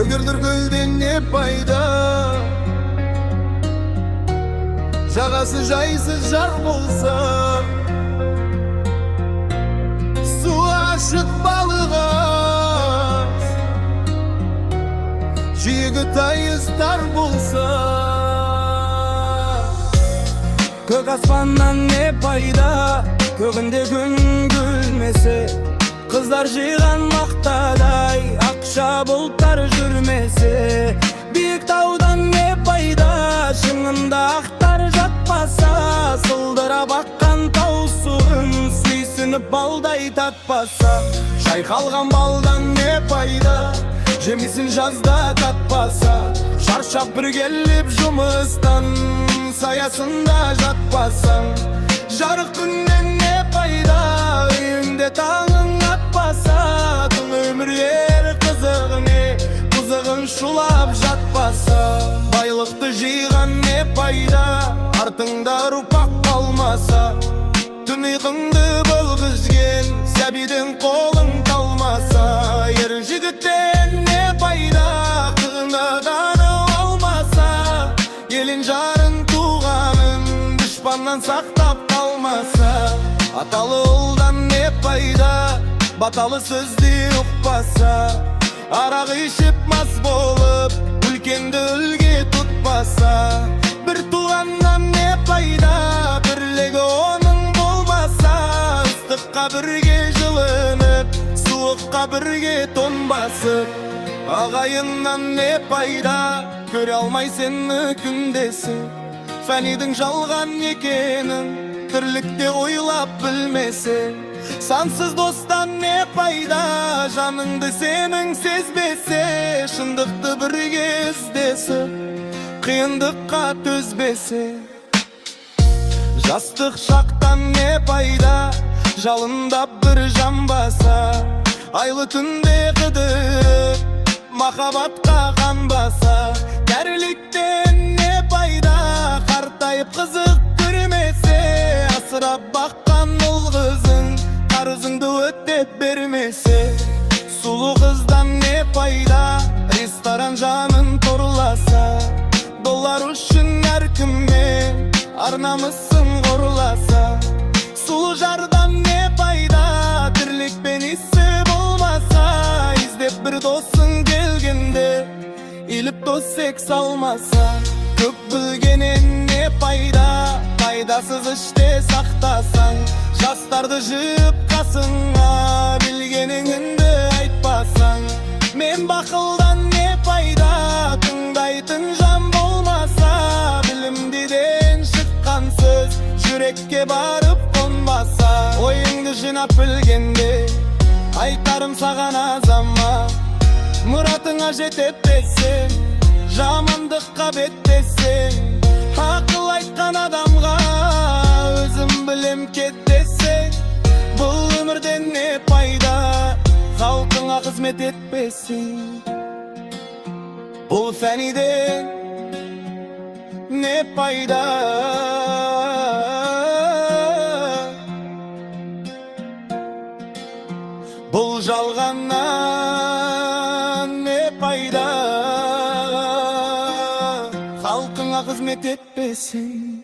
Көгердір гүлден не пайда, жағасы жайсыз жар болса, су ашық балық аз, жиегі тайыздар болса. Көк аспаннан не пайда, көгінде күн гүлмесе, қыздар жиған мақтадай, ақша бұлттар жүрмесе. Биік таудан не пайда, шыңында ақтар жатпаса, сылдыра баққан тау суын сүйсініп балдай татпаса. Шайқалған балдан не пайда, жемесін жазда татпаса. Шаршап бір келіп жұмыстан саясында жатпасаң. Жарық күннен не пайда, үйіңде таңың атпаса. Тың өмір ер қызығыне, қызығын шулап жатпаса. Байлықты жиған не пайда, артыңда ұрпақ қалмаса. Түн ұйқыңды бөлгізген сәбидің қолың талмаса. Ер жігіттен не пайда, қиындықтан алмаса. Елін жарын туғанын дұшпаннан сақтап қалмаса. Аталы ұлдан не пайда, баталы сөзді ұқпаса. Арақ ішіп мас болып, үлкенді үлге тұтпаса. Бір туғаннан не пайда, бірлігі оның болмаса. Ыстыққа бірге жылынып, суыққа бірге тоңбасып. Ағайыннан не пайда, көре алмай сені күндесі. Фәнидің жалған екенін тірлікте ойлап білмесе. Сансыз достан не пайда, жаныңды сенің сезбесе. Шындықты бірге іздесіп, қиындыққа төзбесе. Жастық шақтан не пайда, жалындап бір жанбаса. Айлы түнде қыдырып, махаббатқа қанбаса. Кәріліктен не пайда, қартайып қызық көрмесе. Асырап баққан ұл қызың қарызыңды өтеп бермесе. Сұлу қыздан не пайда, ресторан жанын торласа. Доллар үшін әркіммен арнамысын қорласа. Сұлу жардан не пайда, тірлікпен есі болмаса. Издеп бір досың келгенде иліп дос секс алмаса. Көп білгенен не пайда, пайдасыз іште сақтасаң. Жастарды жиып қасыңа, білгеніңді айтпасаң. Мен бақылдан не пайда, тыңдайтын жан болмаса. Білімдіден шыққан сөз жүрекке барып қонбаса. Ойыңды жинап білгенде айтарым саған азама. Мұратыңа жетет десең, жамандыққа беттесең. Ақыл айтқан адамға өзім білем кет десең. Бұл өмірден не пайда, халқыңа қызмет етпесең. Бұл фәниден не пайда, бұл жалғаннан не пайда, халқыңа қызмет етпесең.